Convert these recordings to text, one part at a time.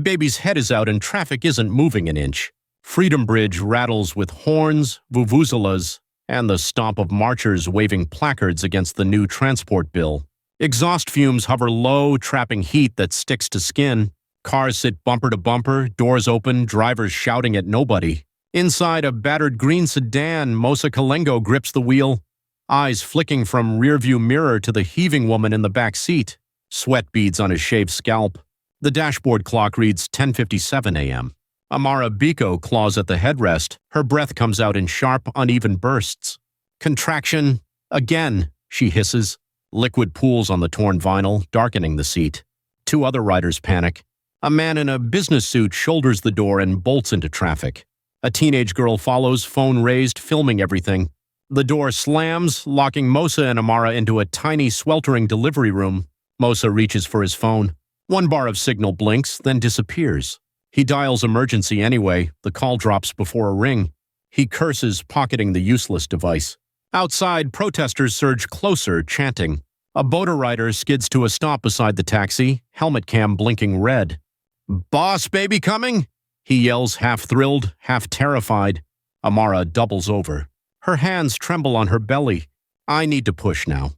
Baby's head is out and traffic isn't moving an inch. Freedom Bridge rattles with horns, vuvuzelas, and the stomp of marchers waving placards against the new transport bill. Exhaust fumes hover low, trapping heat that sticks to skin. Cars sit bumper to bumper, doors open, drivers shouting at nobody. Inside a battered green sedan, Mosa Kalengo grips the wheel, eyes flicking from rearview mirror to the heaving woman in the back seat. Sweat beads on his shaved scalp. The dashboard clock reads 10:57 a.m. Amara Biko claws at the headrest. Her breath comes out in sharp, uneven bursts. Contraction. Again, she hisses. Liquid pools on the torn vinyl, darkening the seat. Two other riders panic. A man in a business suit shoulders the door and bolts into traffic. A teenage girl follows, phone raised, filming everything. The door slams, locking Mosa and Amara into a tiny, sweltering delivery room. Mosa reaches for his phone. One bar of signal blinks, then disappears. He dials emergency anyway. The call drops before a ring. He curses, pocketing the useless device. Outside, protesters surge closer, chanting. A boater rider skids to a stop beside the taxi, helmet cam blinking red. "Boss baby coming?" he yells, half thrilled, half terrified. Amara doubles over. Her hands tremble on her belly. "I need to push now."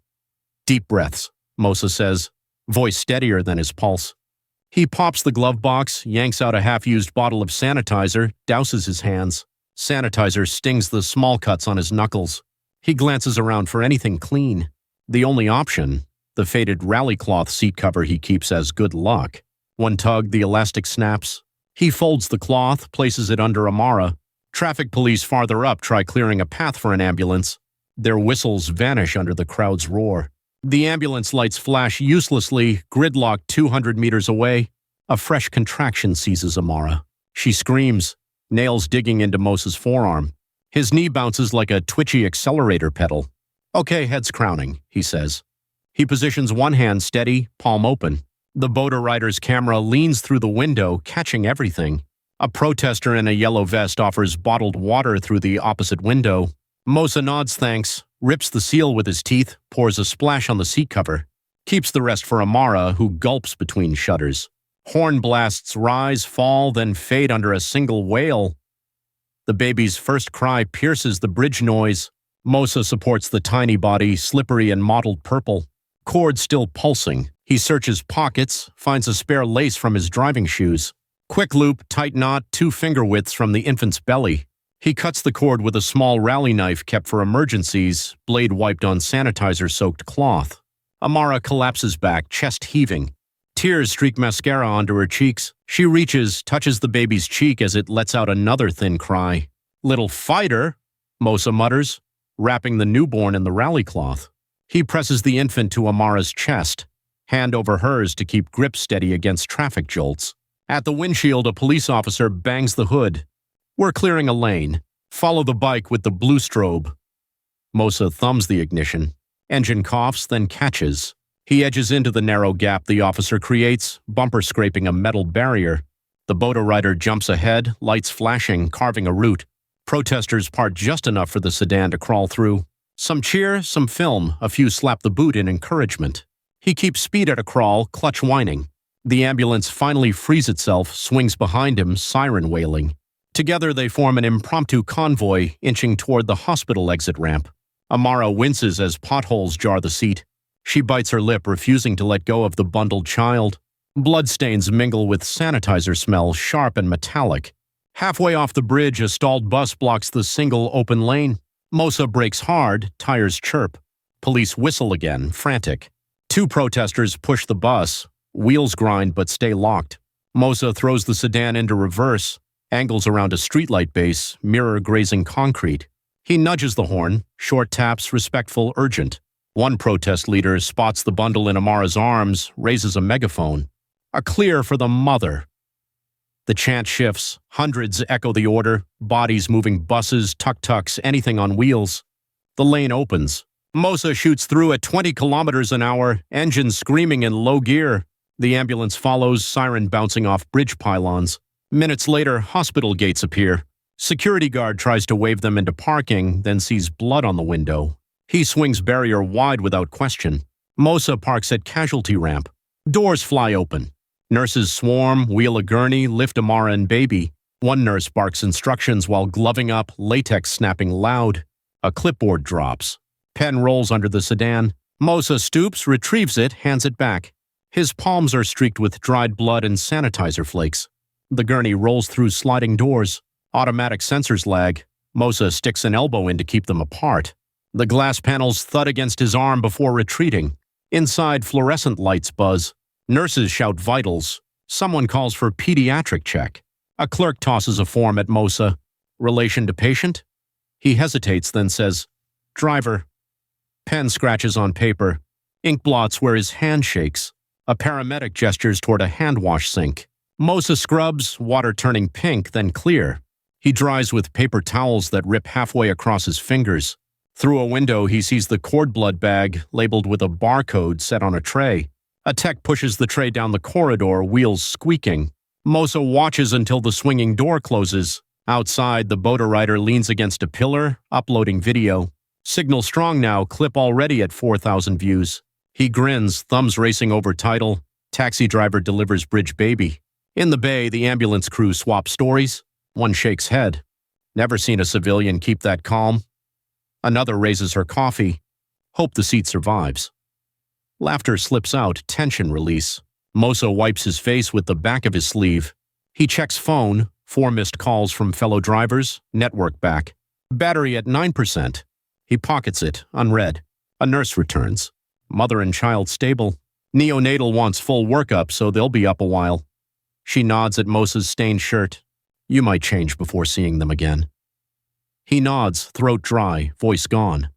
Deep breaths, Mosa says, voice steadier than his pulse. He pops the glove box, yanks out a half-used bottle of sanitizer, douses his hands. Sanitizer stings the small cuts on his knuckles. He glances around for anything clean. The only option, the faded rally cloth seat cover he keeps as good luck. One tug, the elastic snaps. He folds the cloth, places it under Amara. Traffic police farther up try clearing a path for an ambulance. Their whistles vanish under the crowd's roar. The ambulance lights flash uselessly, gridlocked 200 meters away. A fresh contraction seizes Amara. She screams, nails digging into Mosa's forearm. His knee bounces like a twitchy accelerator pedal. "Okay, head's crowning," he says. He positions one hand steady, palm open. The boater rider's camera leans through the window, catching everything. A protester in a yellow vest offers bottled water through the opposite window. Mosa nods thanks, rips the seal with his teeth, pours a splash on the seat cover. Keeps the rest for Amara, who gulps between shudders. Horn blasts rise, fall, then fade under a single wail. The baby's first cry pierces the bridge noise. Mosa supports the tiny body, slippery and mottled purple. Cord still pulsing. He searches pockets, finds a spare lace from his driving shoes. Quick loop, tight knot, 2 finger widths from the infant's belly. He cuts the cord with a small rally knife kept for emergencies, blade wiped on sanitizer-soaked cloth. Amara collapses back, chest heaving. Tears streak mascara onto her cheeks. She reaches, touches the baby's cheek as it lets out another thin cry. "Little fighter," Mosa mutters, wrapping the newborn in the rally cloth. He presses the infant to Amara's chest, hand over hers to keep grip steady against traffic jolts. At the windshield, a police officer bangs the hood. "We're clearing a lane. Follow the bike with the blue strobe." Mosa thumbs the ignition. Engine coughs, then catches. He edges into the narrow gap the officer creates, bumper scraping a metal barrier. The boater rider jumps ahead, lights flashing, carving a route. Protesters part just enough for the sedan to crawl through. Some cheer, some film, a few slap the boot in encouragement. He keeps speed at a crawl, clutch whining. The ambulance finally frees itself, swings behind him, siren wailing. Together they form an impromptu convoy, inching toward the hospital exit ramp. Amara winces as potholes jar the seat. She bites her lip, refusing to let go of the bundled child. Bloodstains mingle with sanitizer smell, sharp and metallic. Halfway off the bridge, a stalled bus blocks the single open lane. Mosa brakes hard, tires chirp. Police whistle again, frantic. 2 protesters push the bus. Wheels grind but stay locked. Mosa throws the sedan into reverse, angles around a streetlight base, mirror grazing concrete. He nudges the horn, short taps, respectful, urgent. One protest leader spots the bundle in Amara's arms, raises a megaphone. A clear for the mother. The chant shifts. Hundreds echo the order, bodies moving buses, tuk-tuks, anything on wheels. The lane opens. Mosa shoots through at 20 kilometers an hour, engine screaming in low gear. The ambulance follows, siren bouncing off bridge pylons. Minutes later, hospital gates appear. Security guard tries to wave them into parking, then sees blood on the window. He swings barrier wide without question. Mosa parks at casualty ramp. Doors fly open. Nurses swarm, wheel a gurney, lift Amara and baby. One nurse barks instructions while gloving up, latex snapping loud. A clipboard drops. Pen rolls under the sedan. Mosa stoops, retrieves it, hands it back. His palms are streaked with dried blood and sanitizer flakes. The gurney rolls through sliding doors. Automatic sensors lag. Mosa sticks an elbow in to keep them apart. The glass panels thud against his arm before retreating. Inside, fluorescent lights buzz. Nurses shout vitals. Someone calls for pediatric check. A clerk tosses a form at Mosa. Relation to patient? He hesitates, then says, driver. Pen scratches on paper. Ink blots where his hand shakes. A paramedic gestures toward a hand wash sink. Mosa scrubs, water turning pink, then clear. He dries with paper towels that rip halfway across his fingers. Through a window, he sees the cord blood bag, labeled with a barcode set on a tray. A tech pushes the tray down the corridor, wheels squeaking. Mosa watches until the swinging door closes. Outside, the boat rider leans against a pillar, uploading video. Signal strong now, clip already at 4,000 views. He grins, thumbs racing over title. Taxi driver delivers bridge baby. In the bay, the ambulance crew swap stories. One shakes head. Never seen a civilian keep that calm. Another raises her coffee. Hope the seat survives. Laughter slips out, tension release. Mosa wipes his face with the back of his sleeve. He checks phone, 4 missed calls from fellow drivers, network back. Battery at 9%. He pockets it, unread. A nurse returns. Mother and child stable. Neonatal wants full workup, so they'll be up a while. She nods at Mosa's stained shirt. You might change before seeing them again. He nods, throat dry, voice gone.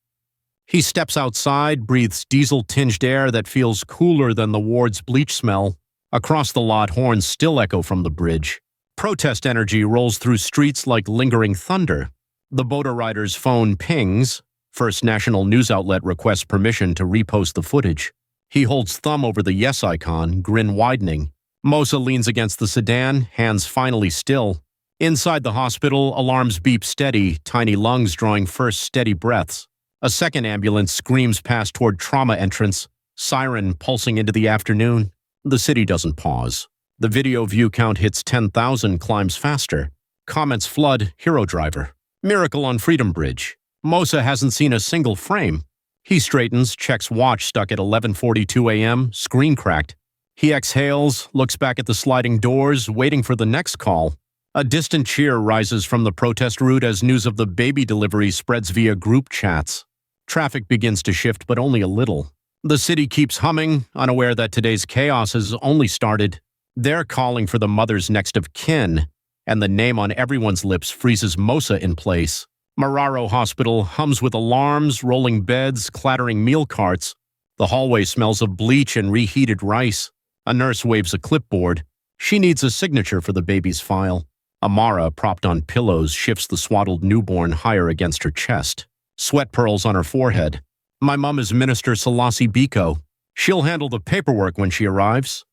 He steps outside, breathes diesel-tinged air that feels cooler than the ward's bleach smell. Across the lot, horns still echo from the bridge. Protest energy rolls through streets like lingering thunder. The boater rider's phone pings. First National News outlet requests permission to repost the footage. He holds thumb over the yes icon, grin widening. Mosa leans against the sedan, hands finally still. Inside the hospital, alarms beep steady, tiny lungs drawing first steady breaths. A second ambulance screams past toward trauma entrance, siren pulsing into the afternoon. The city doesn't pause. The video view count hits 10,000, climbs faster. Comments flood, hero driver. Miracle on Freedom Bridge. Mosa hasn't seen a single frame. He straightens, checks watch stuck at 11:42 a.m., screen cracked. He exhales, looks back at the sliding doors, waiting for the next call. A distant cheer rises from the protest route as news of the baby delivery spreads via group chats. Traffic begins to shift, but only a little. The city keeps humming, unaware that today's chaos has only started. They're calling for the mother's next of kin, and the name on everyone's lips freezes Mosa in place. Mararo Hospital hums with alarms, rolling beds, clattering meal carts. The hallway smells of bleach and reheated rice. A nurse waves a clipboard. She needs a signature for the baby's file. Amara, propped on pillows, shifts the swaddled newborn higher against her chest. Sweat pearls on her forehead. My mom is Minister Selassie Biko. She'll handle the paperwork when she arrives.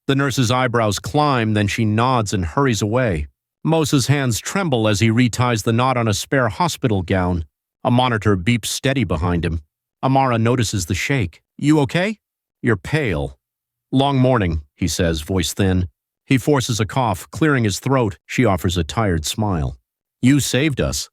The nurse's eyebrows climb, then she nods and hurries away. Mosa's hands tremble as he reties the knot on a spare hospital gown. A monitor beeps steady behind him. Amara notices the shake. You okay? You're pale. Long morning, he says, voice thin. He forces a cough, clearing his throat. She offers a tired smile. You saved us.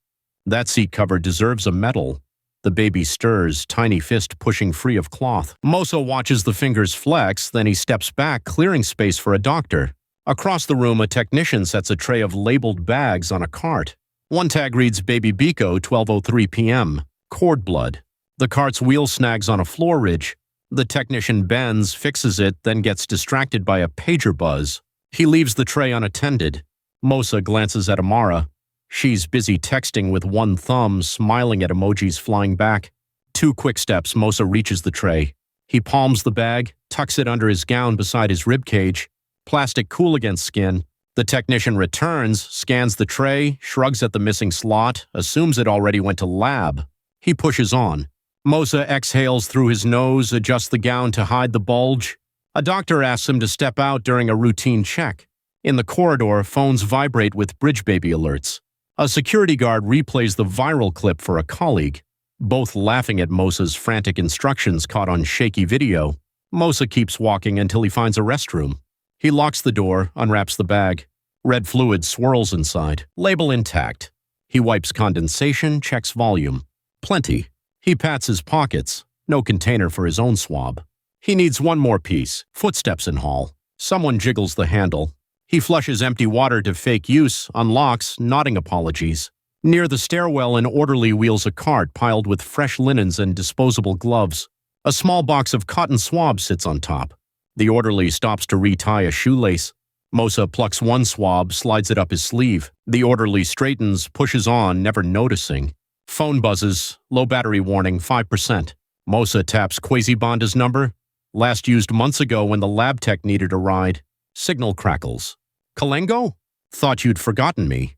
That seat cover deserves a medal. The baby stirs, tiny fist pushing free of cloth. Mosa watches the fingers flex, then he steps back, clearing space for a doctor. Across the room, a technician sets a tray of labeled bags on a cart. One tag reads Baby Biko, 12:03 p.m. Cord blood. The cart's wheel snags on a floor ridge. The technician bends, fixes it, then gets distracted by a pager buzz. He leaves the tray unattended. Mosa glances at Amara. She's busy texting with one thumb, smiling at emojis flying back. 2 quick steps, Mosa reaches the tray. He palms the bag, tucks it under his gown beside his ribcage. Plastic cool against skin. The technician returns, scans the tray, shrugs at the missing slot, assumes it already went to lab. He pushes on. Mosa exhales through his nose, adjusts the gown to hide the bulge. A doctor asks him to step out during a routine check. In the corridor, phones vibrate with bridge baby alerts. A security guard replays the viral clip for a colleague, both laughing at Mosa's frantic instructions caught on shaky video. Mosa keeps walking until he finds a restroom. He locks the door, unwraps the bag. Red fluid swirls inside, label intact. He wipes condensation, checks volume. Plenty. He pats his pockets. No container for his own swab. He needs one more piece. Footsteps in hall. Someone jiggles the handle. He flushes empty water to fake use, unlocks, nodding apologies. Near the stairwell, an orderly wheels a cart piled with fresh linens and disposable gloves. A small box of cotton swabs sits on top. The orderly stops to retie a shoelace. Mosa plucks one swab, slides it up his sleeve. The orderly straightens, pushes on, never noticing. Phone buzzes. Low battery warning, 5%. Mosa taps Quasi-Bonda's number. Last used months ago when the lab tech needed a ride. Signal crackles. Kalengo? Thought you'd forgotten me.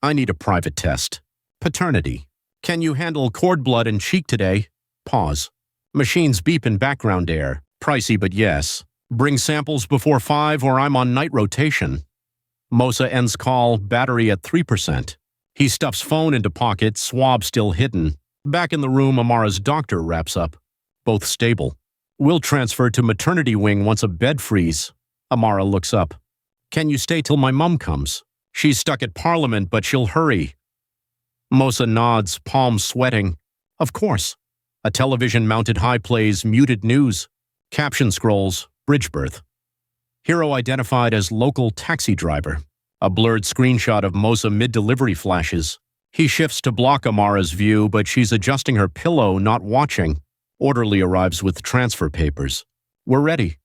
I need a private test. Paternity. Can you handle cord blood and cheek today? Pause. Machines beep in background air. Pricey, but yes. Bring samples before 5 or I'm on night rotation. Mosa ends call, battery at 3%. He stuffs phone into pocket, swab still hidden. Back in the room, Amara's doctor wraps up. Both stable. We'll transfer to maternity wing once a bed frees. Amara looks up. Can you stay till my mum comes? She's stuck at Parliament, but she'll hurry. Mosa nods, palms sweating. Of course. A television-mounted high plays muted news. Caption scrolls, bridge berth. Hero identified as local taxi driver. A blurred screenshot of Mosa mid-delivery flashes. He shifts to block Amara's view, but she's adjusting her pillow, not watching. Orderly arrives with transfer papers. We're ready.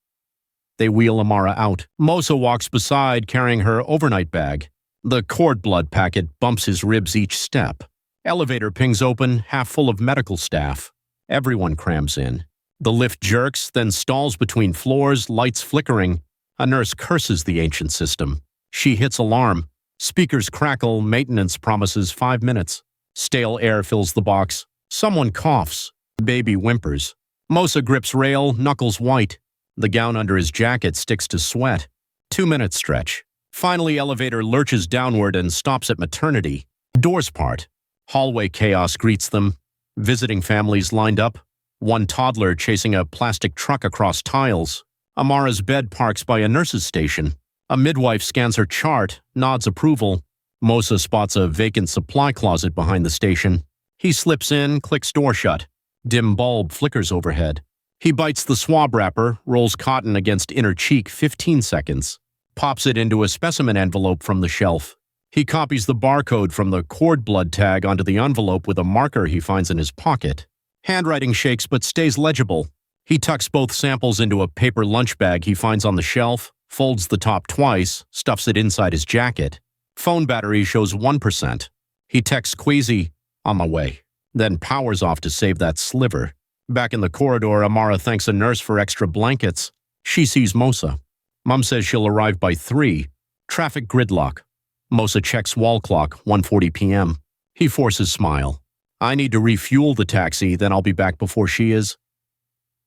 They wheel Amara out. Mosa walks beside, carrying her overnight bag. The cord blood packet bumps his ribs each step. Elevator pings open, half full of medical staff. Everyone crams in. The lift jerks, then stalls between floors, lights flickering. A nurse curses the ancient system. She hits alarm. Speakers crackle, maintenance promises 5 minutes. Stale air fills the box. Someone coughs. Baby whimpers. Mosa grips rail, knuckles white. The gown under his jacket sticks to sweat. 2-minute stretch. Finally, elevator lurches downward and stops at maternity. Doors part. Hallway chaos greets them. Visiting families lined up. One toddler chasing a plastic truck across tiles. Amara's bed parks by a nurse's station. A midwife scans her chart, nods approval. Mosa spots a vacant supply closet behind the station. He slips in, clicks door shut. Dim bulb flickers overhead. He bites the swab wrapper, rolls cotton against inner cheek 15 seconds. Pops it into a specimen envelope from the shelf. He copies the barcode from the cord blood tag onto the envelope with a marker he finds in his pocket. Handwriting shakes but stays legible. He tucks both samples into a paper lunch bag he finds on the shelf, folds the top twice, stuffs it inside his jacket. Phone battery shows 1%. He texts Quasi, on my way, then powers off to save that sliver. Back in the corridor, Amara thanks a nurse for extra blankets. She sees Mosa. Mom says she'll arrive by 3. Traffic gridlock. Mosa checks wall clock, 1:40 p.m. He forces smile. I need to refuel the taxi, then I'll be back before she is.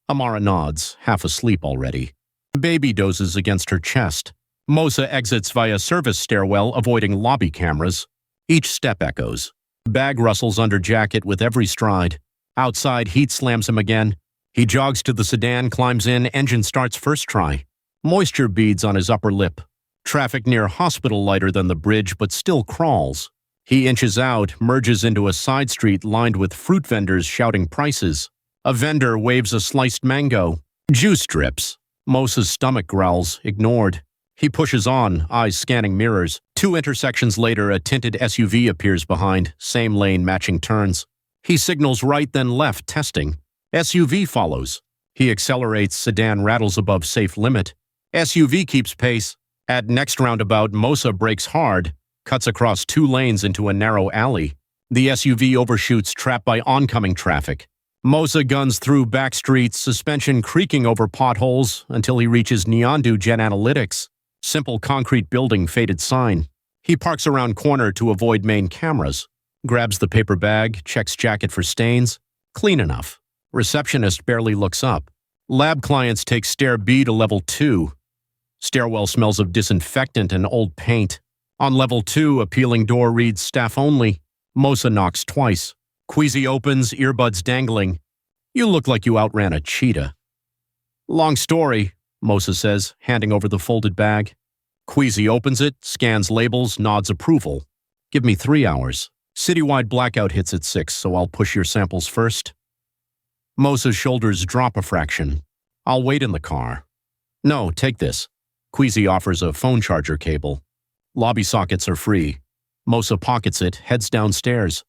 Amara nods, half asleep already. Baby dozes against her chest. Mosa exits via service stairwell, avoiding lobby cameras. Each step echoes. Bag rustles under jacket with every stride. Outside, heat slams him again. He jogs to the sedan, climbs in, engine starts first try. Moisture beads on his upper lip. Traffic near hospital lighter than the bridge, but still crawls. He inches out, merges into a side street lined with fruit vendors shouting prices. A vendor waves a sliced mango. Juice drips. Mosa's stomach growls, ignored. He pushes on, eyes scanning mirrors. 2 intersections later, a tinted SUV appears behind, same lane matching turns. He signals right then left, testing. SUV follows. He accelerates, sedan rattles above safe limit. SUV keeps pace. At next roundabout, Mosa brakes hard, cuts across 2 lanes into a narrow alley. The SUV overshoots, trapped by oncoming traffic. Mosa guns through back streets, suspension creaking over potholes until he reaches Neondu Gen Analytics. Simple concrete building, faded sign. He parks around corner to avoid main cameras. Grabs the paper bag, checks jacket for stains. Clean enough. Receptionist barely looks up. Lab clients take stair B to level 2. Stairwell smells of disinfectant and old paint. On level 2, appealing door reads staff only. Mosa knocks twice. Queasy opens, earbuds dangling. You look like you outran a cheetah. Long story. Mosa says, handing over the folded bag. Queasy opens it, scans labels, nods approval. Give me 3 hours. Citywide blackout hits at 6, so I'll push your samples first. Mosa's shoulders drop a fraction. I'll wait in the car. No, take this. Queasy offers a phone charger cable. Lobby sockets are free. Mosa pockets it, heads downstairs.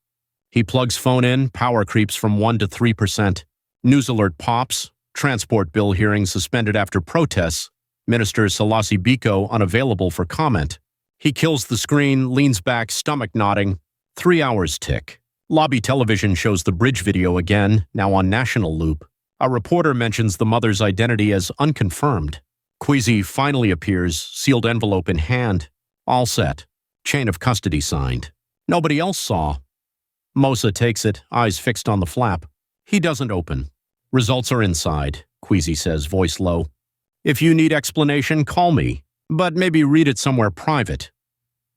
He plugs phone in, power creeps from 1 to 3%. News alert pops. Transport bill hearing suspended after protests. Minister Selassie Biko unavailable for comment. He kills the screen, leans back, stomach nodding. 3 hours tick. Lobby television shows the bridge video again, now on national loop. A reporter mentions the mother's identity as unconfirmed. Queasy finally appears, sealed envelope in hand. All set. Chain of custody signed. Nobody else saw. Mosa takes it, eyes fixed on the flap. He doesn't open. Results are inside, Queasy says, voice low. If you need explanation, call me, but maybe read it somewhere private.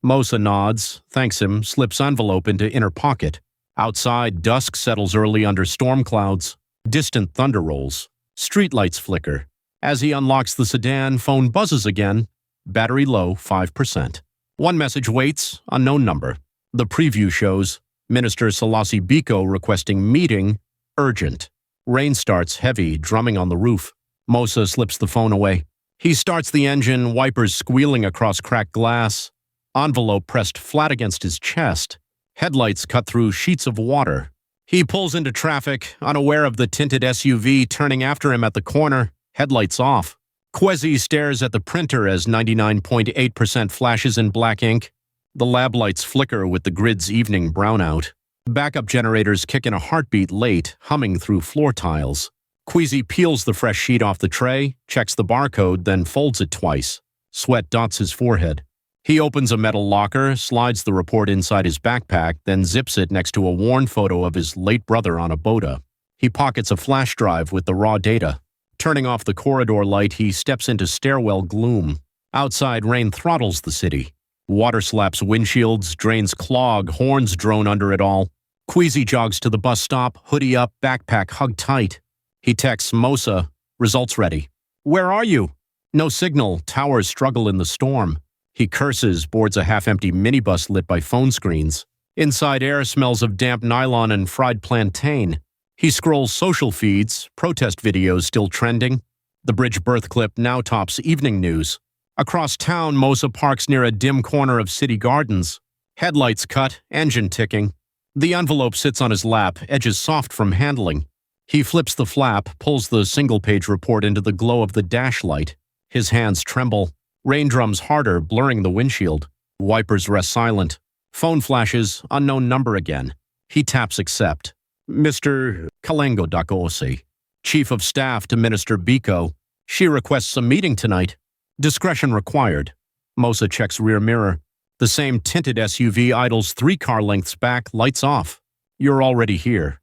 Mosa nods, thanks him, slips envelope into inner pocket. Outside, dusk settles early under storm clouds. Distant thunder rolls. Streetlights flicker. As he unlocks the sedan, phone buzzes again. Battery low, 5%. One message waits, unknown number. The preview shows Minister Selassie Biko requesting meeting, urgent. Rain starts heavy, drumming on the roof. Mosa slips the phone away. He starts the engine, wipers squealing across cracked glass. Envelope pressed flat against his chest. Headlights cut through sheets of water. He pulls into traffic, unaware of the tinted SUV turning after him at the corner, headlights off. Queasy stares at the printer as 99.8% flashes in black ink. The lab lights flicker with the grid's evening brownout. Backup generators kick in a heartbeat late, humming through floor tiles. Queasy peels the fresh sheet off the tray, checks the barcode, then folds it twice. Sweat dots his forehead. He opens a metal locker, slides the report inside his backpack, then zips it next to a worn photo of his late brother on a boda. He pockets a flash drive with the raw data. Turning off the corridor light, he steps into stairwell gloom. Outside, rain throttles the city. Water slaps windshields, drains clog, horns drone under it all. Queasy jogs to the bus stop, hoodie up, backpack hugged tight. He texts Mosa, results ready. Where are you? No signal, towers struggle in the storm. He curses, boards a half-empty minibus lit by phone screens. Inside air smells of damp nylon and fried plantain. He scrolls social feeds, protest videos still trending. The bridge birth clip now tops evening news. Across town, Mosa parks near a dim corner of city gardens. Headlights cut, engine ticking. The envelope sits on his lap, edges soft from handling. He flips the flap, pulls the single-page report into the glow of the dash light. His hands tremble. Rain drums harder, blurring the windshield. Wipers rest silent. Phone flashes, unknown number again. He taps accept. Mr. Kalengo Dakose, Chief of Staff to Minister Biko. She requests a meeting tonight. Discretion required. Mosa checks rear mirror. The same tinted SUV idles 3 car lengths back, lights off. You're already here.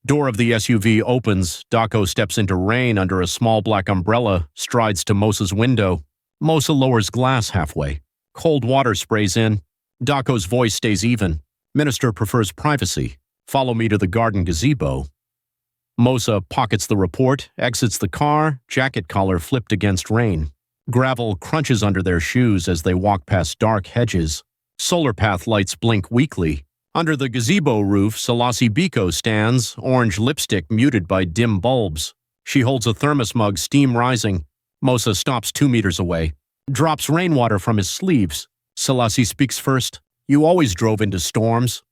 Door of the SUV opens. Dako steps into rain under a small black umbrella, strides to Mosa's window. Mosa lowers glass halfway. Cold water sprays in. Dako's voice stays even. Minister prefers privacy. Follow me to the garden gazebo. Mosa pockets the report, exits the car, jacket collar flipped against rain. Gravel crunches under their shoes as they walk past dark hedges. Solar path lights blink weakly. Under the gazebo roof, Selassie Biko stands, orange lipstick muted by dim bulbs. She holds a thermos mug, steam rising. Mosa stops 2 meters away. Drops rainwater from his sleeves. Selassie speaks first. You always drove into storms.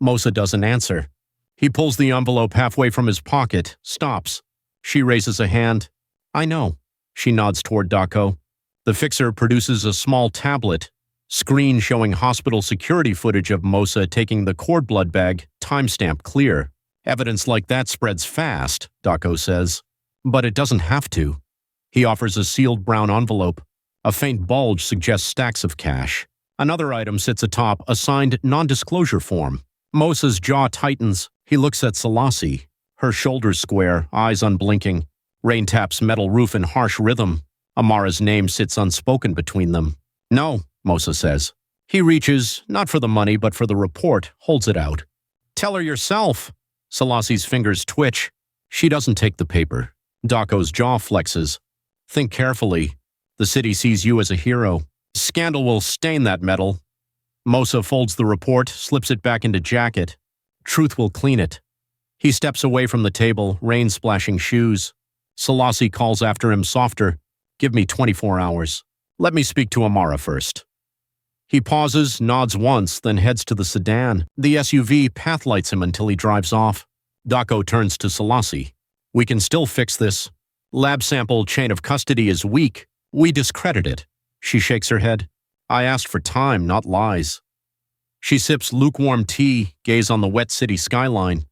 Mosa doesn't answer. He pulls the envelope halfway from his pocket, stops. She raises a hand. I know. She nods toward Dako. The fixer produces a small tablet. Screen showing hospital security footage of Mosa taking the cord blood bag, timestamp clear. Evidence like that spreads fast, Dako says. But it doesn't have to. He offers a sealed brown envelope. A faint bulge suggests stacks of cash. Another item sits atop a signed non-disclosure form. Mosa's jaw tightens. He looks at Selassie. Her shoulders square, eyes unblinking. Rain taps metal roof in harsh rhythm. Amara's name sits unspoken between them. No, Mosa says. He reaches, not for the money, but for the report, holds it out. Tell her yourself. Selassie's fingers twitch. She doesn't take the paper. Dako's jaw flexes. Think carefully. The city sees you as a hero. Scandal will stain that medal. Mosa folds the report, slips it back into jacket. Truth will clean it. He steps away from the table, rain-splashing shoes. Selassie calls after him softer. Give me 24 hours. Let me speak to Amara first. He pauses, nods once, then heads to the sedan. The SUV pathlights him until he drives off. Dako turns to Selassie. We can still fix this. Lab sample chain of custody is weak. We discredit it. She shakes her head. I asked for time, not lies. She sips lukewarm tea, gaze on the wet city skyline.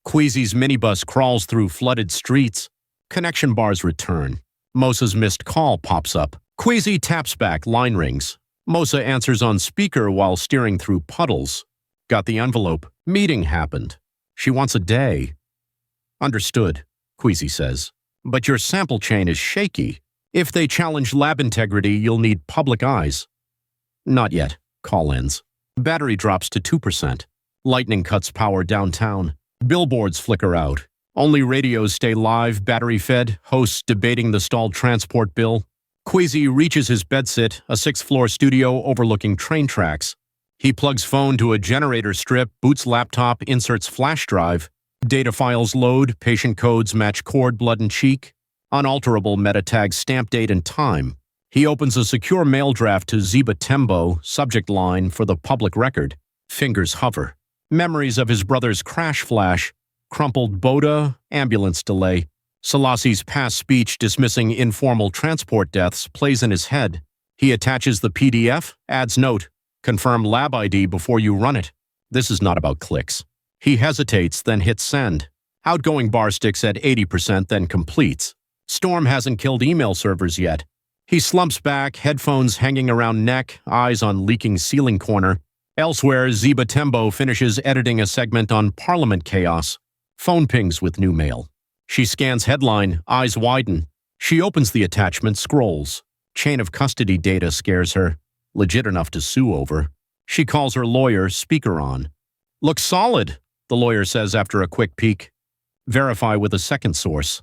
Queasy's minibus crawls through flooded streets. Connection bars return. Mosa's missed call pops up. Queasy taps back, line rings. Mosa answers on speaker while steering through puddles. Got the envelope. Meeting happened. She wants a day. Understood, Queasy says. But your sample chain is shaky. If they challenge lab integrity, you'll need public eyes. Not yet. Call ends. Battery drops to 2%. Lightning cuts power downtown. Billboards flicker out. Only radios stay live, battery-fed, hosts debating the stalled transport bill. Queasy reaches his bedsit, a 6th-floor studio overlooking train tracks. He plugs phone to a generator strip, boots laptop, inserts flash drive. Data files load, patient codes match cord, blood, and cheek. Unalterable meta tags stamp date and time. He opens a secure mail draft to Ziba Tembo, subject line for the public record. Fingers hover. Memories of his brother's crash flash. Crumpled Boda, ambulance delay. Selassie's past speech dismissing informal transport deaths plays in his head. He attaches the PDF, adds note, confirm lab ID before you run it. This is not about clicks. He hesitates, then hits send. Outgoing bar sticks at 80%, then completes. Storm hasn't killed email servers yet. He slumps back, headphones hanging around neck, eyes on leaking ceiling corner. Elsewhere, Ziba Tembo finishes editing a segment on Parliament chaos. Phone pings with new mail. She scans headline, eyes widen. She opens the attachment, scrolls. Chain of custody data scares her. Legit enough to sue over. She calls her lawyer, speaker on. Looks solid, the lawyer says after a quick peek. Verify with a second source.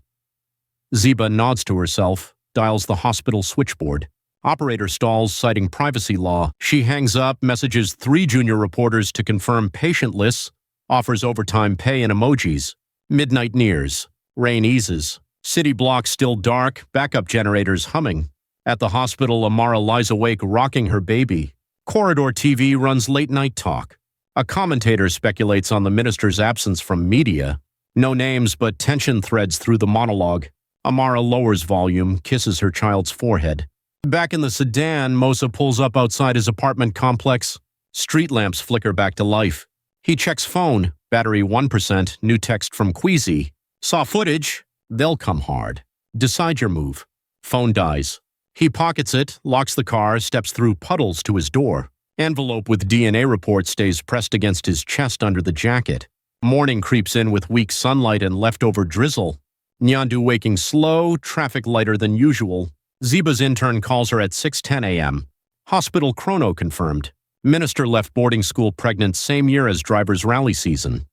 Ziba nods to herself, dials the hospital switchboard. Operator stalls, citing privacy law. She hangs up, messages 3 junior reporters to confirm patient lists, offers overtime pay and emojis. Midnight nears. Rain eases. City blocks still dark, backup generators humming. At the hospital, Amara lies awake rocking her baby. Corridor TV runs late-night talk. A commentator speculates on the minister's absence from media. No names, but tension threads through the monologue. Amara lowers volume, kisses her child's forehead. Back in the sedan, Mosa pulls up outside his apartment complex. Street lamps flicker back to life. He checks phone, battery 1%, new text from Queasy. Saw footage, they'll come hard. Decide your move. Phone dies. He pockets it, locks the car, steps through puddles to his door. Envelope with DNA report stays pressed against his chest under the jacket. Morning creeps in with weak sunlight and leftover drizzle. Nyandu waking slow, traffic lighter than usual. Ziba's intern calls her at 6:10 a.m. Hospital chrono confirmed. Minister left boarding school pregnant same year as driver's rally season.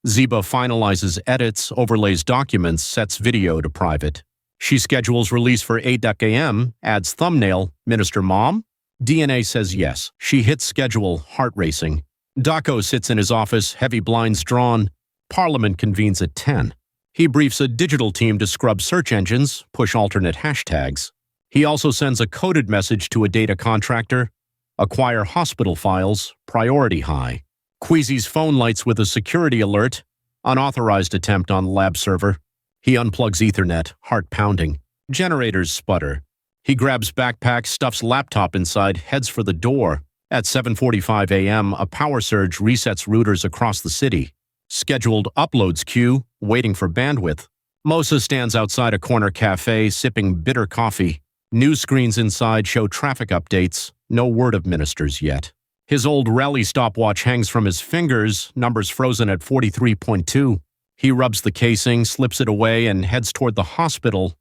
Ziba finalizes edits, overlays documents, sets video to private. She schedules release for 8 a.m., adds thumbnail, Minister Mom? DNA says yes. She hits schedule, heart racing. Dako sits in his office, heavy blinds drawn. Parliament convenes at 10. He briefs a digital team to scrub search engines, push alternate hashtags. He also sends a coded message to a data contractor. Acquire hospital files, priority high. Queasy's phone lights with a security alert. Unauthorized attempt on lab server. He unplugs Ethernet, heart pounding. Generators sputter. He grabs backpack, stuffs laptop inside, heads for the door. At 7:45 a.m., a power surge resets routers across the city. Scheduled uploads queue, waiting for bandwidth. Mosa stands outside a corner cafe, sipping bitter coffee. News screens inside show traffic updates. No word of ministers yet. His old rally stopwatch hangs from his fingers, numbers frozen at 43.2. He rubs the casing, slips it away, and heads toward the hospital,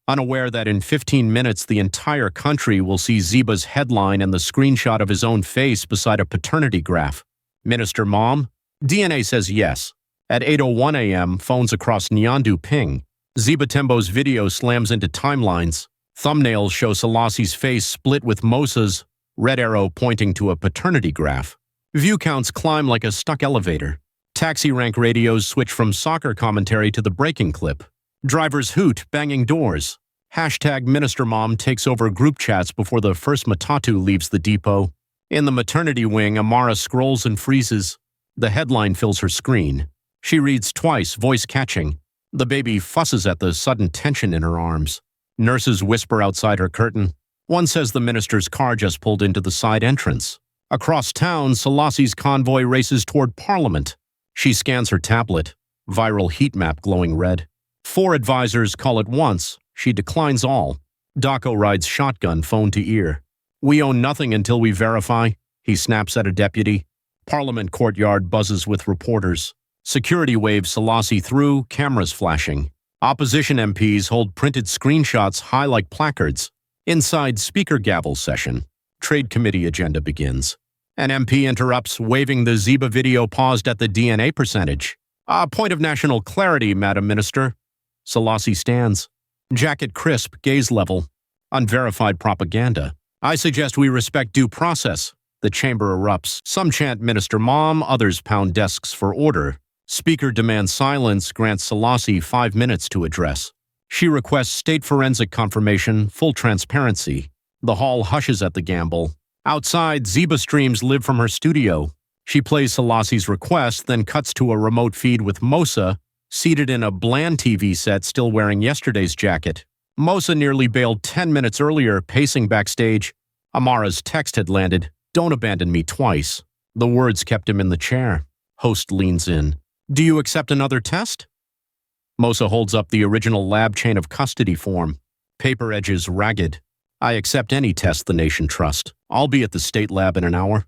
unaware that in 15 minutes the entire country will see Ziba's headline and the screenshot of his own face beside a paternity graph. Minister Mom? DNA says yes. At 8:01 a.m., phones across Nyandu ping. Ziba Tembo's video slams into timelines. Thumbnails show Selassie's face split with Mosa's, red arrow pointing to a paternity graph. View counts climb like a stuck elevator. Taxi rank radios switch from soccer commentary to the braking clip. Drivers hoot, banging doors. Hashtag Minister Mom takes over group chats before the first matatu leaves the depot. In the maternity wing, Amara scrolls and freezes. The headline fills her screen. She reads twice, voice catching. The baby fusses at the sudden tension in her arms. Nurses whisper outside her curtain. One says the minister's car just pulled into the side entrance. Across town, Selassie's convoy races toward Parliament. She scans her tablet. Viral heat map glowing red. 4 advisors call at once. She declines all. Daco rides shotgun, phone to ear. We own nothing until we verify. He snaps at a deputy. Parliament courtyard buzzes with reporters. Security waves Selassie through, cameras flashing. Opposition MPs hold printed screenshots high like placards. Inside speaker gavel session. Trade committee agenda begins. An MP interrupts, waving the Zeba video paused at the DNA percentage. A point of national clarity, Madam Minister. Selassie stands. Jacket crisp, gaze level. Unverified propaganda. I suggest we respect due process. The chamber erupts. Some chant Minister Mom, others pound desks for order. Speaker demands silence, grants Selassie 5 minutes to address. She requests state forensic confirmation, full transparency. The hall hushes at the gamble. Outside, Zeba streams live from her studio. She plays Selassie's request, then cuts to a remote feed with Mosa, seated in a bland TV set still wearing yesterday's jacket. Mosa nearly bailed 10 minutes earlier, pacing backstage. Amara's text had landed, "Don't abandon me twice." The words kept him in the chair. Host leans in. "Do you accept another test?" Mosa holds up the original lab chain of custody form. Paper edges ragged. "I accept any test the nation trusts. I'll be at the state lab in an hour."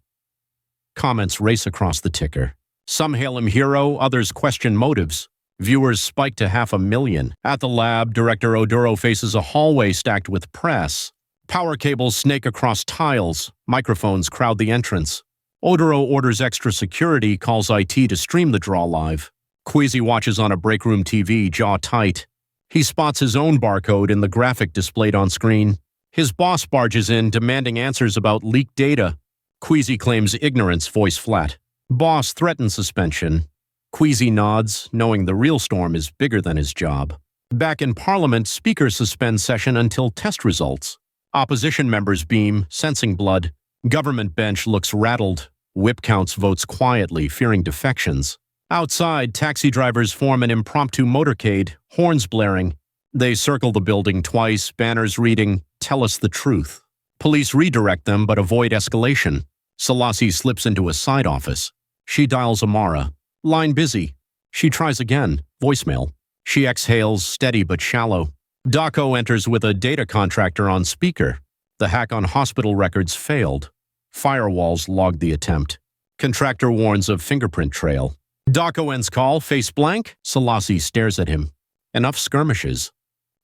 Comments race across the ticker. Some hail him hero, others question motives. Viewers spike to 500,000. At the lab, Director Oduro faces a hallway stacked with press. Power cables snake across tiles. Microphones crowd the entrance. Oduro orders extra security, calls IT to stream the draw live. Queasy watches on a break room TV, jaw tight. He spots his own barcode in the graphic displayed on screen. His boss barges in, demanding answers about leaked data. Queasy claims ignorance, voice flat. Boss threatens suspension. Queasy nods, knowing the real storm is bigger than his job. Back in Parliament, Speaker suspends session until test results. Opposition members beam, sensing blood. Government bench looks rattled. Whip counts votes quietly, fearing defections. Outside, taxi drivers form an impromptu motorcade, horns blaring. They circle the building twice, banners reading, "Tell us the truth." Police redirect them but avoid escalation. Selassie slips into a side office. She dials Amara. Line busy. She tries again. Voicemail. She exhales, steady but shallow. Daco enters with a data contractor on speaker. The hack on hospital records failed. Firewalls logged the attempt. Contractor warns of fingerprint trail. Daco ends call, face blank. Selassie stares at him. Enough skirmishes.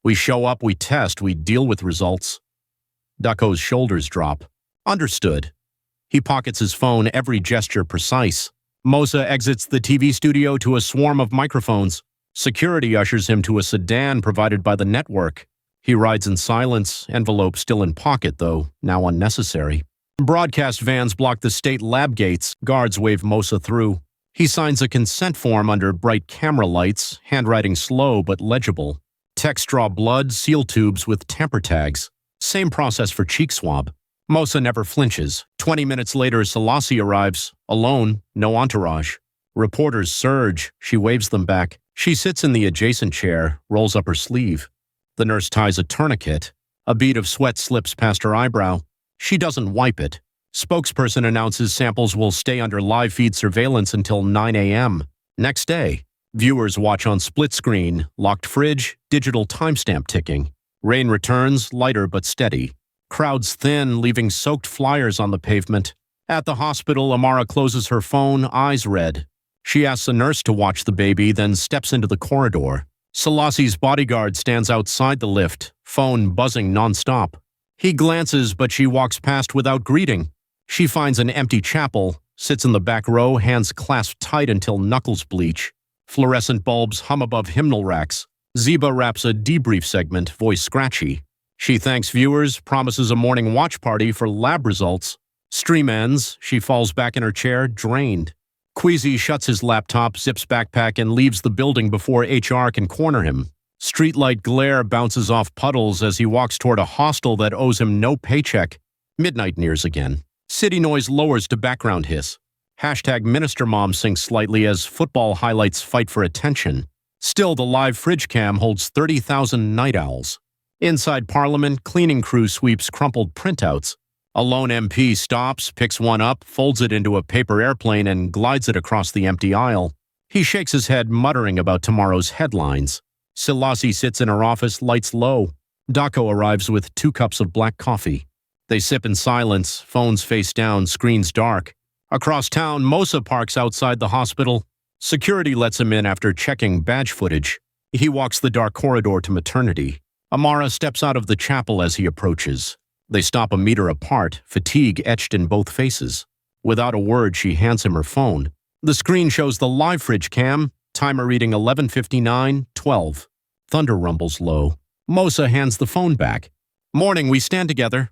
We show up, we test, we deal with results. Daco's shoulders drop. Understood. He pockets his phone, every gesture precise. Mosa exits the TV studio to a swarm of microphones. Security ushers him to a sedan provided by the network. He rides in silence, envelope still in pocket, though now unnecessary. Broadcast vans block the state lab gates. Guards wave Mosa through. He signs a consent form under bright camera lights, handwriting slow but legible. Text draw blood, seal tubes with temper tags. Same process for cheek swab. Mosa never flinches. 20 minutes later, Selassie arrives. Alone, no entourage. Reporters surge. She waves them back. She sits in the adjacent chair, rolls up her sleeve. The nurse ties a tourniquet. A bead of sweat slips past her eyebrow. She doesn't wipe it. Spokesperson announces samples will stay under live feed surveillance until 9 a.m. Next day, viewers watch on split screen, locked fridge, digital timestamp ticking. Rain returns, lighter but steady. Crowds thin, leaving soaked flyers on the pavement. At the hospital, Amara closes her phone, eyes red. She asks a nurse to watch the baby, then steps into the corridor. Selassie's bodyguard stands outside the lift, phone buzzing nonstop. He glances, but she walks past without greeting. She finds an empty chapel, sits in the back row, hands clasped tight until knuckles bleach. Fluorescent bulbs hum above hymnal racks. Zeba raps a debrief segment, voice scratchy. She thanks viewers, promises a morning watch party for lab results. Stream ends, she falls back in her chair, drained. Queasy shuts his laptop, zips backpack, and leaves the building before HR can corner him. Streetlight glare bounces off puddles as he walks toward a hostel that owes him no paycheck. Midnight nears again. City noise lowers to background hiss. Hashtag Minister Mom sinks slightly as football highlights fight for attention. Still, the live fridge cam holds 30,000 night owls. Inside Parliament, cleaning crew sweeps crumpled printouts. A lone MP stops, picks one up, folds it into a paper airplane, and glides it across the empty aisle. He shakes his head, muttering about tomorrow's headlines. Selassie sits in her office, lights low. Daco arrives with 2 cups of black coffee. They sip in silence, phones face down, screens dark. Across town, Mosa parks outside the hospital. Security lets him in after checking badge footage. He walks the dark corridor to maternity. Amara steps out of the chapel as he approaches. They stop a meter apart, fatigue etched in both faces. Without a word, she hands him her phone. The screen shows the live fridge cam, timer reading 11:59:12. Thunder rumbles low. Mosa hands the phone back. "Morning, we stand together."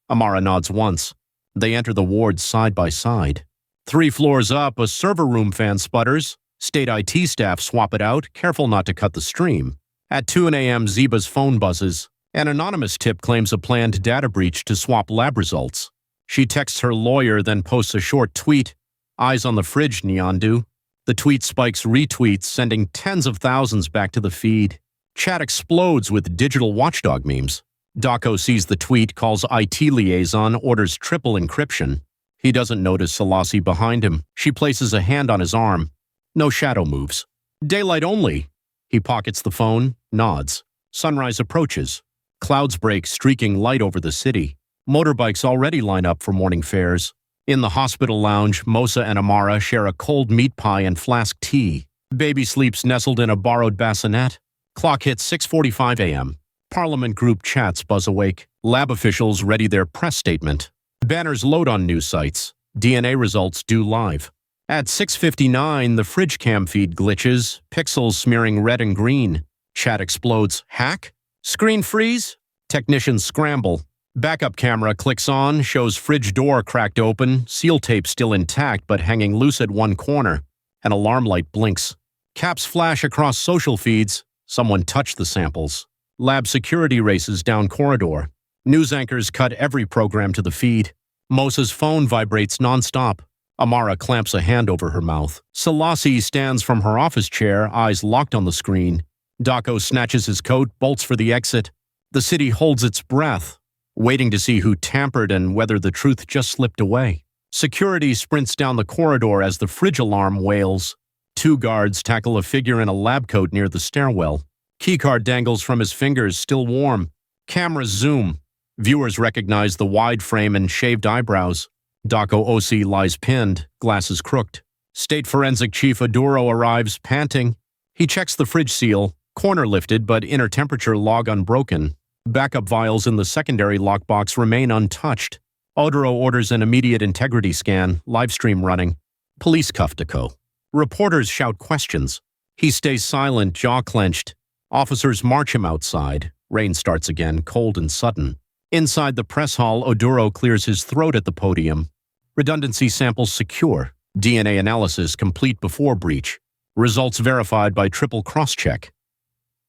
Amara nods once. They enter the ward side by side. 3 floors up, a server room fan sputters. State IT staff swap it out, careful not to cut the stream. At 2 a.m., Zeba's phone buzzes. An anonymous tip claims a planned data breach to swap lab results. She texts her lawyer, then posts a short tweet. "Eyes on the fridge, Nyandu." The tweet spikes retweets, sending tens of thousands back to the feed. Chat explodes with digital watchdog memes. Daco sees the tweet, calls IT liaison, orders triple encryption. He doesn't notice Selassie behind him. She places a hand on his arm. No shadow moves. "Daylight only." He pockets the phone, nods. Sunrise approaches. Clouds break, streaking light over the city. Motorbikes already line up for morning fares. In the hospital lounge, Mosa and Amara share a cold meat pie and flask tea. Baby sleeps nestled in a borrowed bassinet. Clock hits 6:45 a.m. Parliament group chats buzz awake. Lab officials ready their press statement. Banners load on news sites. DNA results due live. At 6:59, the fridge cam feed glitches, pixels smearing red and green. Chat explodes. Hack? Screen freeze? Technicians scramble. Backup camera clicks on, shows fridge door cracked open, seal tape still intact but hanging loose at one corner. An alarm light blinks. Caps flash across social feeds. Someone touched the samples. Lab security races down corridor. News anchors cut every program to the feed. Mosa's phone vibrates nonstop. Amara clamps a hand over her mouth. Selassie stands from her office chair, eyes locked on the screen. Daco snatches his coat, bolts for the exit. The city holds its breath, waiting to see who tampered and whether the truth just slipped away. Security sprints down the corridor as the fridge alarm wails. 2 guards tackle a figure in a lab coat near the stairwell. Keycard dangles from his fingers, still warm. Cameras zoom. Viewers recognize the wide frame and shaved eyebrows. Daco OC lies pinned, glasses crooked. State Forensic Chief Aduro arrives, panting. He checks the fridge seal, corner lifted but inner temperature log unbroken. Backup vials in the secondary lockbox remain untouched. Oduro orders an immediate integrity scan, livestream running. Police cuff Daco. Reporters shout questions. He stays silent, jaw clenched. Officers march him outside. Rain starts again, cold and sudden. Inside the press hall, Oduro clears his throat at the podium. Redundancy samples secure. DNA analysis complete before breach. Results verified by triple cross-check.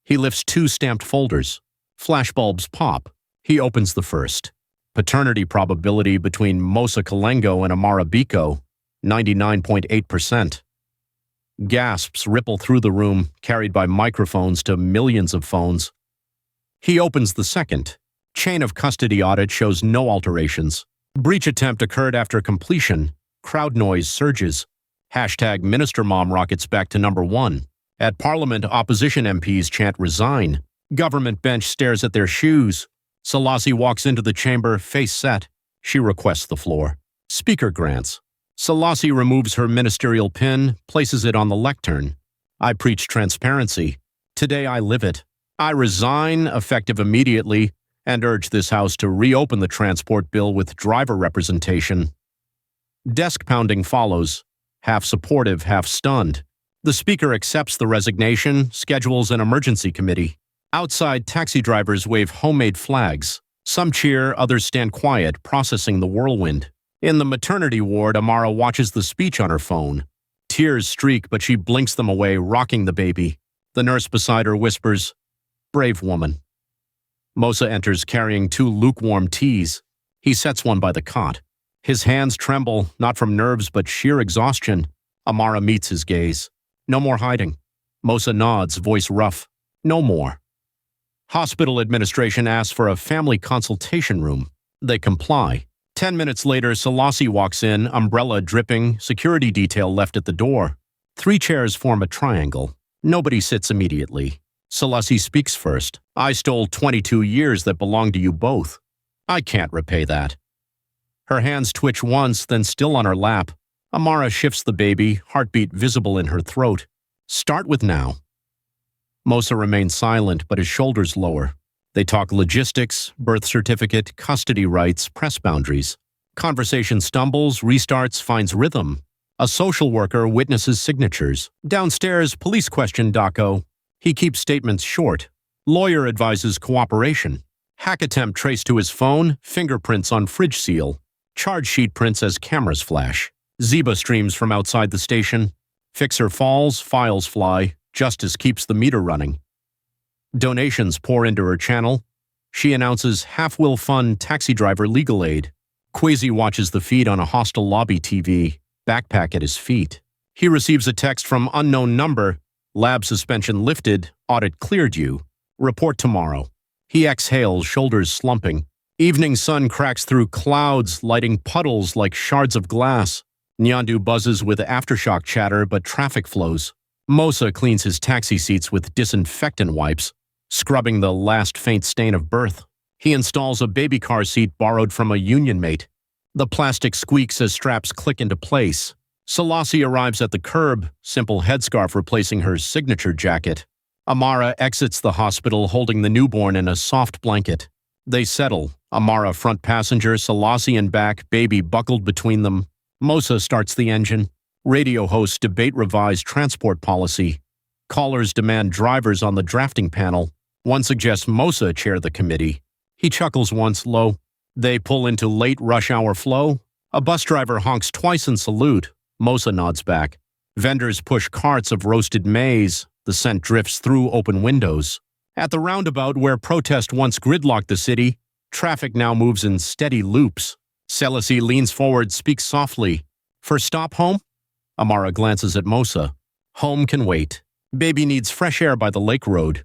He lifts 2 stamped folders. Flashbulbs pop. He opens the first. Paternity probability between Mosa Kalengo and Amara Biko, 99.8%. Gasps ripple through the room, carried by microphones to millions of phones. He opens the second. Chain of custody audit shows no alterations. Breach attempt occurred after completion. Crowd noise surges. Hashtag Minister Mom rockets back to number 1. At Parliament, opposition MPs chant resign. Government bench stares at their shoes. Selassie walks into the chamber, face set. She requests the floor. Speaker grants. Selassie removes her ministerial pin, places it on the lectern. "I preach transparency. Today I live it. I resign, effective immediately, and urge this House to reopen the transport bill with driver representation." Desk pounding follows, half supportive, half stunned. The Speaker accepts the resignation, schedules an emergency committee. Outside, taxi drivers wave homemade flags. Some cheer, others stand quiet, processing the whirlwind. In the maternity ward, Amara watches the speech on her phone. Tears streak, but she blinks them away, rocking the baby. The nurse beside her whispers, "Brave woman." Mosa enters carrying 2 lukewarm teas. He sets one by the cot. His hands tremble, not from nerves but sheer exhaustion. Amara meets his gaze. "No more hiding." Mosa nods, voice rough. "No more." Hospital administration asks for a family consultation room. They comply. 10 minutes later, Selassie walks in, umbrella dripping, security detail left at the door. 3 chairs form a triangle. Nobody sits immediately. Selassie speaks first. "I stole 22 years that belong to you both. I can't repay that." Her hands twitch once, then still on her lap. Amara shifts the baby, heartbeat visible in her throat. "Start with now." Mosa remains silent, but his shoulders lower. They talk logistics, birth certificate, custody rights, press boundaries. Conversation stumbles, restarts, finds rhythm. A social worker witnesses signatures. Downstairs, police question Daco. He keeps statements short. Lawyer advises cooperation. Hack attempt traced to his phone, fingerprints on fridge seal. Charge sheet prints as cameras flash. Zeba streams from outside the station. Fixer falls, files fly. Justice keeps the meter running. Donations pour into her channel. She announces half-will fund taxi driver legal aid. Kwesi watches the feed on a hostel lobby TV, backpack at his feet. He receives a text from unknown number. Lab suspension lifted, audit cleared you. Report tomorrow. He exhales, shoulders slumping. Evening sun cracks through clouds, lighting puddles like shards of glass. Nyandu buzzes with aftershock chatter, but traffic flows. Mosa cleans his taxi seats with disinfectant wipes, scrubbing the last faint stain of birth. He installs a baby car seat borrowed from a union mate. The plastic squeaks as straps click into place. Selassie arrives at the curb, simple headscarf replacing her signature jacket. Amara exits the hospital holding the newborn in a soft blanket. They settle. Amara front passenger, Selassie in back, baby buckled between them. Mosa starts the engine. Radio hosts debate revised transport policy. Callers demand drivers on the drafting panel. One suggests Mosa chair the committee. He chuckles once low. They pull into late rush hour flow. A bus driver honks twice in salute. Mosa nods back. Vendors push carts of roasted maize. The scent drifts through open windows. At the roundabout where protest once gridlocked the city, traffic now moves in steady loops. Selassie leans forward, speaks softly. "First stop home?" Amara glances at Mosa. "Home can wait. Baby needs fresh air by the lake road."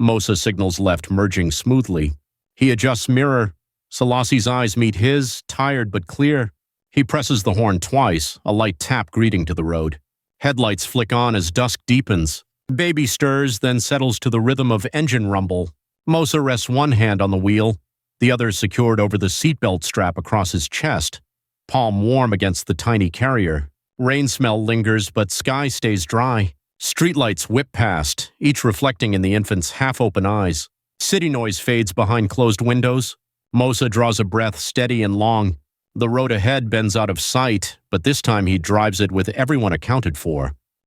Mosa signals left, merging smoothly. He adjusts mirror. Selassie's eyes meet his, tired but clear. He presses the horn twice, a light tap greeting to the road. Headlights flick on as dusk deepens. Baby stirs, then settles to the rhythm of engine rumble. Mosa rests one hand on the wheel, the other secured over the seatbelt strap across his chest, palm warm against the tiny carrier. Rain smell lingers, but sky stays dry. Streetlights whip past, each reflecting in the infant's half-open eyes. City noise fades behind closed windows. Mosa draws a breath steady and long. The road ahead bends out of sight, but this time he drives it with everyone accounted for.